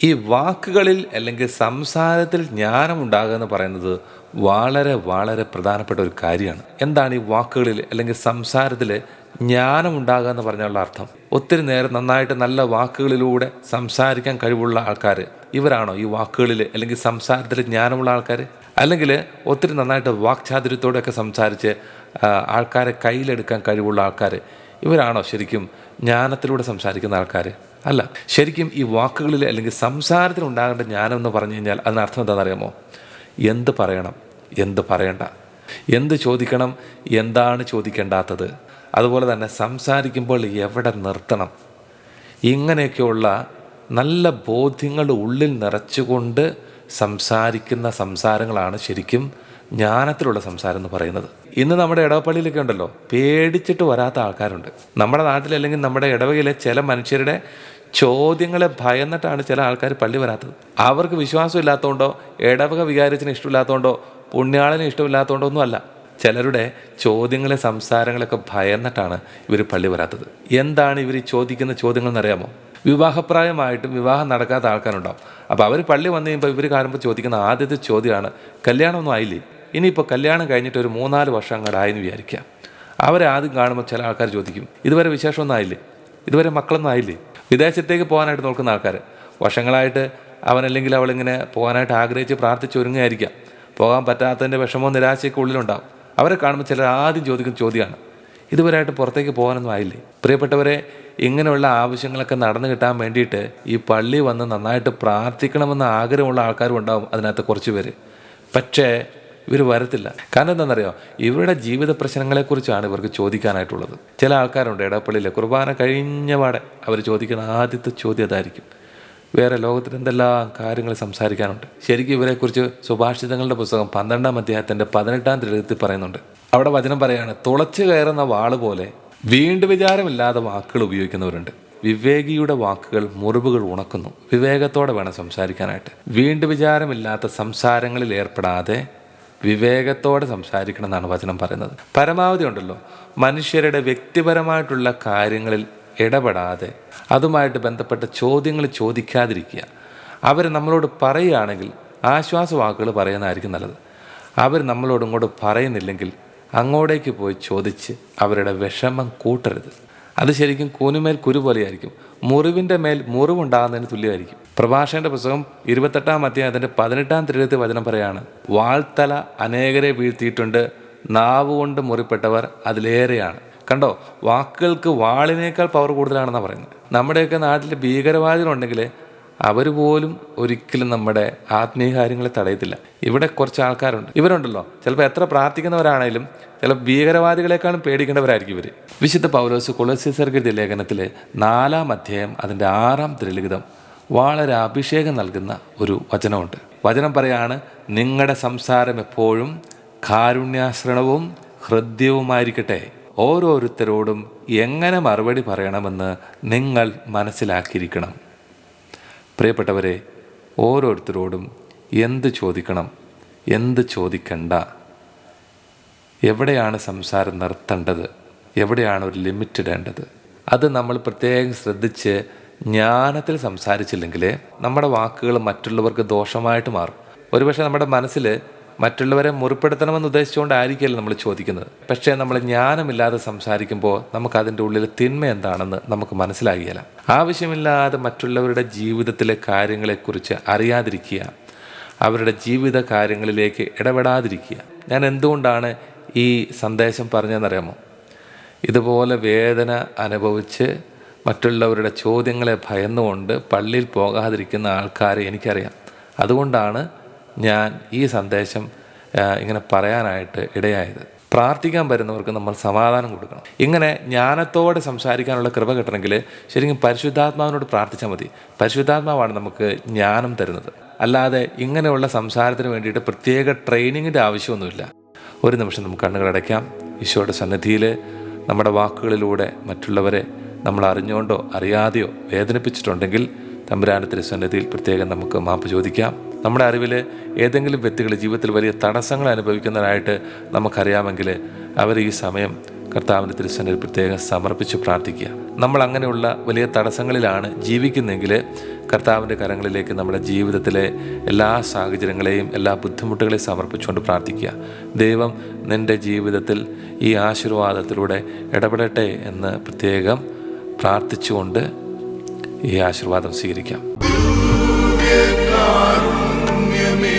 ഈ വാക്കുകളിൽ അല്ലെങ്കിൽ സംസാരത്തിൽ ജ്ഞാനം ഉണ്ടാകുക എന്ന് പറയുന്നത് വളരെ വളരെ പ്രധാനപ്പെട്ട ഒരു കാര്യമാണ്. എന്താണ് ഈ വാക്കുകളിൽ അല്ലെങ്കിൽ സംസാരത്തിൽ ജ്ഞാനം ഉണ്ടാകുക എന്ന് പറഞ്ഞുള്ള അർത്ഥം? ഒത്തിരി നേരം നന്നായിട്ട് നല്ല വാക്കുകളിലൂടെ സംസാരിക്കാൻ കഴിവുള്ള ആൾക്കാർ ഇവരാണോ ഈ വാക്കുകളിൽ അല്ലെങ്കിൽ സംസാരത്തിൽ ജ്ഞാനമുള്ള ആൾക്കാർ? അല്ലെങ്കിൽ ഒത്തിരി നന്നായിട്ട് വാക്ചാതുര്യത്തോടെയൊക്കെ സംസാരിച്ച് ആൾക്കാരെ കയ്യിലെടുക്കാൻ കഴിവുള്ള ആൾക്കാർ ഇവരാണോ ശരിക്കും ജ്ഞാനത്തിലൂടെ സംസാരിക്കുന്ന ആൾക്കാർ? അല്ല. ശരിക്കും ഈ വാക്കുകളിൽ അല്ലെങ്കിൽ സംസാരത്തിൽ ഉണ്ടാകേണ്ട ജ്ഞാനം എന്ന് പറഞ്ഞു കഴിഞ്ഞാൽ അതിനർത്ഥം എന്താണെന്നറിയാമോ? എന്ത് പറയണം, എന്ത് പറയണ്ട, എന്ത് ചോദിക്കണം, എന്താണ് ചോദിക്കേണ്ടാത്തത്, അതുപോലെ തന്നെ സംസാരിക്കുമ്പോൾ എവിടെ നിർത്തണം, ഇങ്ങനെയൊക്കെയുള്ള നല്ല ബോധ്യങ്ങൾ ഉള്ളിൽ നിറച്ചുകൊണ്ട് സംസാരിക്കുന്ന സംസാരങ്ങളാണ് ശരിക്കും ജ്ഞാനത്തിലുള്ള സംസാരം എന്ന് പറയുന്നത്. ഇന്ന് നമ്മുടെ ഇടവപ്പള്ളിയിലൊക്കെ ഉണ്ടല്ലോ, പേടിച്ചിട്ട് വരാത്ത ആൾക്കാരുണ്ട്. നമ്മുടെ നാട്ടിൽ അല്ലെങ്കിൽ നമ്മുടെ ഇടവകയിലെ ചില മനുഷ്യരുടെ ചോദ്യങ്ങളെ ഭയന്നിട്ടാണ് ചില ആൾക്കാർ പള്ളി വരാത്തത്. അവർക്ക് വിശ്വാസം ഇല്ലാത്തതുകൊണ്ടോ ഇടവക വികാരത്തിന് ഇഷ്ടമില്ലാത്തതുകൊണ്ടോ പുണ്യാളന് ഇഷ്ടമില്ലാത്തതുകൊണ്ടോ ഒന്നുമല്ല. ചിലരുടെ ചോദ്യങ്ങളെ സംസാരങ്ങളൊക്കെ ഭയന്നിട്ടാണ് ഇവർ പള്ളി വരാത്തത്. എന്താണ് ഇവർ ചോദിക്കുന്ന ചോദ്യങ്ങൾ എന്നറിയാമോ? വിവാഹപ്രായമായിട്ടും വിവാഹം നടക്കാത്ത ആൾക്കാരുണ്ടാവും. അപ്പോൾ അവർ പള്ളി വന്നു കഴിയുമ്പോൾ ഇവർ കാണുമ്പോൾ ചോദിക്കുന്ന ആദ്യത്തെ ചോദ്യമാണ്, കല്യാണമൊന്നും ആയില്ലേ? ഇനിയിപ്പോൾ കല്യാണം കഴിഞ്ഞിട്ട് ഒരു 3-4 വർഷം അങ്ങോട്ട് ആയെന്ന് വിചാരിക്കുക. അവരെ ആദ്യം കാണുമ്പോൾ ചില ആൾക്കാർ ചോദിക്കും, ഇതുവരെ വിശേഷമൊന്നും ആയില്ലേ? ഇതുവരെ മക്കളൊന്നും ആയില്ലേ? വിദേശത്തേക്ക് പോകാനായിട്ട് നോക്കുന്ന ആൾക്കാർ വർഷങ്ങളായിട്ട് അവനല്ലെങ്കിൽ അവളിങ്ങനെ പോകാനായിട്ട് ആഗ്രഹിച്ച് പ്രാർത്ഥിച്ചൊരുങ്ങായിരിക്കാം. പോകാൻ പറ്റാത്തതിൻ്റെ വിഷമവും നിരാശയൊക്കെ ഉള്ളിലുണ്ടാവും. അവരെ കാണുമ്പോൾ ചിലർ ആദ്യം ചോദിക്കുന്ന ചോദ്യമാണ്, ഇതുവരെയായിട്ട് പുറത്തേക്ക് പോകാനൊന്നും ആയില്ലേ? പ്രിയപ്പെട്ടവരെ, ഇങ്ങനെയുള്ള ആവശ്യങ്ങളൊക്കെ നടന്നു കിട്ടാൻ വേണ്ടിയിട്ട് ഈ പള്ളി വന്ന് നന്നായിട്ട് പ്രാർത്ഥിക്കണമെന്ന് ആഗ്രഹമുള്ള ആൾക്കാരും ഉണ്ടാവും അതിനകത്ത് കുറച്ച് പേര്. പക്ഷേ ഇവർ വരത്തില്ല. കാരണം എന്താണെന്നറിയോ? ഇവരുടെ ജീവിത പ്രശ്നങ്ങളെക്കുറിച്ചാണ് ഇവർക്ക് ചോദിക്കാനായിട്ടുള്ളത്. ചില ആൾക്കാരുണ്ട് ഇടപ്പള്ളിയിൽ കുർബാന കഴിഞ്ഞപാടെ അവർ ചോദിക്കുന്ന ആദ്യത്തെ ചോദ്യം അതായിരിക്കും. വേറെ ലോകത്തിൽ എന്തെല്ലാം കാര്യങ്ങൾ സംസാരിക്കാനുണ്ട്. ശരിക്കും ഇവരെക്കുറിച്ച് സുഭാഷിതങ്ങളുടെ പുസ്തകം 12-ാം അധ്യായത്തിൻ്റെ 18-ാം തിരുവചനത്തിൽ പറയുന്നുണ്ട്. അവിടെ വചനം പറയാണ്, തുളച്ചു കയറുന്ന വാള് പോലെ വീണ്ടും വിചാരമില്ലാതെ വാക്കുകൾ ഉപയോഗിക്കുന്നവരുണ്ട്. വിവേകിയുടെ വാക്കുകൾ മുറിവുകൾ ഉണക്കുന്നു. വിവേകത്തോടെ വേണം സംസാരിക്കാനായിട്ട്. വീണ്ടും വിചാരമില്ലാത്ത സംസാരങ്ങളിൽ ഏർപ്പെടാതെ വിവേകത്തോടെ സംസാരിക്കണം എന്നാണ് വചനം പറയുന്നത്. പരമാവധി ഉണ്ടല്ലോ, മനുഷ്യരുടെ വ്യക്തിപരമായിട്ടുള്ള കാര്യങ്ങളിൽ ഇടപെടാതെ അതുമായിട്ട് ബന്ധപ്പെട്ട ചോദ്യങ്ങൾ ചോദിക്കാതിരിക്കുക. അവർ നമ്മളോട് പറയുകയാണെങ്കിൽ ആശ്വാസവാക്കുകൾ പറയുന്നതായിരിക്കും നല്ലത്. അവർ നമ്മളോട് ഇങ്ങോട്ട് പറയുന്നില്ലെങ്കിൽ അങ്ങോട്ടേക്ക് പോയി ചോദിച്ച് അവരുടെ വിഷമം കൂട്ടരുത്. അത് ശരിക്കും കൂനുമേൽ കുരു പോലെയായിരിക്കും. മുറിവിൻ്റെ മേൽ മുറിവുണ്ടാകുന്നതിന് തുല്യമായിരിക്കും. പ്രഭാഷകന്റെ പുസ്തകം 28-ാം അധ്യായത്തിൻ്റെ 18-ാം തിരുവചനത്തിൽ വചനം പറയാണ്, വാൾത്തല അനേകരെ വീഴ്ത്തിയിട്ടുണ്ട്, നാവ് കൊണ്ട് മുറിപ്പെട്ടവർ അതിലേറെയാണ്. കണ്ടോ, വാക്കുകൾക്ക് വാളിനേക്കാൾ പവർ കൂടുതലാണെന്നാണ് പറയുന്നത്. നമ്മുടെയൊക്കെ നാട്ടിൽ ഭീകരവാദികളുണ്ടെങ്കിൽ അവർ പോലും ഒരിക്കലും നമ്മുടെ ആത്മീയ കാര്യങ്ങളെ തടയത്തില്ല. ഇവിടെ കുറച്ച് ആൾക്കാരുണ്ട്, ഇവരുണ്ടല്ലോ ചിലപ്പോൾ എത്ര പ്രാർത്ഥിക്കുന്നവരാണെങ്കിലും ചില ഭീകരവാദികളെക്കാളും പേടിക്കേണ്ടവരായിരിക്കും ഇവർ. വിശുദ്ധ പൗലോസ് കൊളോസ്യർക്ക് എഴുതിയ ലേഖനത്തിൽ 4-ാം അധ്യായം അതിൻ്റെ 6-ാം തിരുലിഖിതം വളരെ അഭിഷേകം നൽകുന്ന ഒരു വചനമുണ്ട്. വചനം പറയാണ്, നിങ്ങളുടെ സംസാരം എപ്പോഴും കാരുണ്യാശ്രണവും ഹൃദ്യവുമായിരിക്കട്ടെ, ഓരോരുത്തരോടും എങ്ങനെ മറുപടി പറയണമെന്ന് നിങ്ങൾ മനസ്സിലാക്കിയിരിക്കണം. പ്രിയപ്പെട്ടവരെ, ഓരോരുത്തരോടും എന്ത് ചോദിക്കണം, എന്ത് ചോദിക്കണ്ട, എവിടെയാണ് സംസാരം നിർത്തേണ്ടത്, എവിടെയാണ് ഒരു ലിമിറ്റ് ഇടേണ്ടത്, അത് നമ്മൾ പ്രത്യേകം ശ്രദ്ധിച്ച് ജ്ഞാനത്തിൽ സംസാരിച്ചില്ലെങ്കിൽ നമ്മുടെ വാക്കുകൾ മറ്റുള്ളവർക്ക് ദോഷമായിട്ട് മാറും. ഒരുപക്ഷെ നമ്മുടെ മനസ്സിൽ മറ്റുള്ളവരെ മുറിപ്പെടുത്തണമെന്ന് ഉദ്ദേശിച്ചുകൊണ്ടായിരിക്കുമല്ലോ നമ്മൾ ചോദിക്കുന്നത്. പക്ഷേ നമ്മൾ ജ്ഞാനമില്ലാതെ സംസാരിക്കുമ്പോൾ നമുക്കതിൻ്റെ ഉള്ളിൽ തിന്മ എന്താണെന്ന് നമുക്ക് മനസ്സിലാകില്ല. ആവശ്യമില്ലാതെ മറ്റുള്ളവരുടെ ജീവിതത്തിലെ കാര്യങ്ങളെക്കുറിച്ച് അറിയാതിരിക്കുക, അവരുടെ ജീവിത കാര്യങ്ങളിലേക്ക് ഇടപെടാതിരിക്കുക. ഞാൻ എന്തുകൊണ്ടാണ് ഈ സന്ദേശം പറഞ്ഞതെന്നറിയാമോ? ഇതുപോലെ വേദന അനുഭവിച്ച് മറ്റുള്ളവരുടെ ചോദ്യങ്ങളെ ഭയന്നുകൊണ്ട് പള്ളിയിൽ പോകാതിരിക്കുന്ന ആൾക്കാരെ എനിക്കറിയാം. അതുകൊണ്ടാണ് ഞാൻ ഈ സന്ദേശം ഇങ്ങനെ പറയാനായിട്ട് ഇടയായത്. പ്രാർത്ഥിക്കാൻ വരുന്നവർക്ക് നമ്മൾ സമാധാനം കൊടുക്കണം. ഇങ്ങനെ ജ്ഞാനത്തോടെ സംസാരിക്കാനുള്ള കൃപ കിട്ടണമെങ്കിൽ ശരിക്കും പരിശുദ്ധാത്മാവിനോട് പ്രാർത്ഥിച്ചാൽ മതി. പരിശുദ്ധാത്മാവാണ് നമുക്ക് ജ്ഞാനം തരുന്നത്. അല്ലാതെ ഇങ്ങനെയുള്ള സംസാരത്തിന് വേണ്ടിയിട്ട് പ്രത്യേക ട്രെയിനിങ്ങിൻ്റെ ആവശ്യമൊന്നുമില്ല. ഒരു നിമിഷം നമുക്ക് കണ്ണുകളടയ്ക്കാം. ഈശോയുടെ സന്നിധിയിൽ നമ്മുടെ വാക്കുകളിലൂടെ മറ്റുള്ളവരെ നമ്മൾ അറിഞ്ഞുകൊണ്ടോ അറിയാതെയോ വേദനിപ്പിച്ചിട്ടുണ്ടെങ്കിൽ തമ്പുരാൻ്റെ തിരുസന്നിധിയിൽ പ്രത്യേകം നമുക്ക് മാപ്പ് ചോദിക്കാം. നമ്മുടെ അറിവിൽ ഏതെങ്കിലും വ്യക്തികൾ ജീവിതത്തിൽ വലിയ തടസ്സങ്ങൾ അനുഭവിക്കുന്നതായിട്ട് നമുക്കറിയാമെങ്കിൽ അവർ ഈ സമയം കർത്താവിൻ്റെ തിരുസന്നിധിയിൽ പ്രത്യേകം സമർപ്പിച്ച് പ്രാർത്ഥിക്കുക. നമ്മൾ അങ്ങനെയുള്ള വലിയ തടസ്സങ്ങളിലാണ് ജീവിക്കുന്നതെങ്കിൽ കർത്താവിൻ്റെ കരങ്ങളിലേക്ക് നമ്മുടെ ജീവിതത്തിലെ എല്ലാ സാഹചര്യങ്ങളെയും എല്ലാ ബുദ്ധിമുട്ടുകളെയും സമർപ്പിച്ചുകൊണ്ട് പ്രാർത്ഥിക്കുക. ദൈവം നിൻ്റെ ജീവിതത്തിൽ ഈ ആശീർവാദത്തിലൂടെ ഇടപെടട്ടെ എന്ന് പ്രത്യേകം പ്രാർത്ഥിച്ചുകൊണ്ട് ഈ ആശീർവാദം സ്വീകരിക്കാം. ദിവ്യകാരുണ്യമേ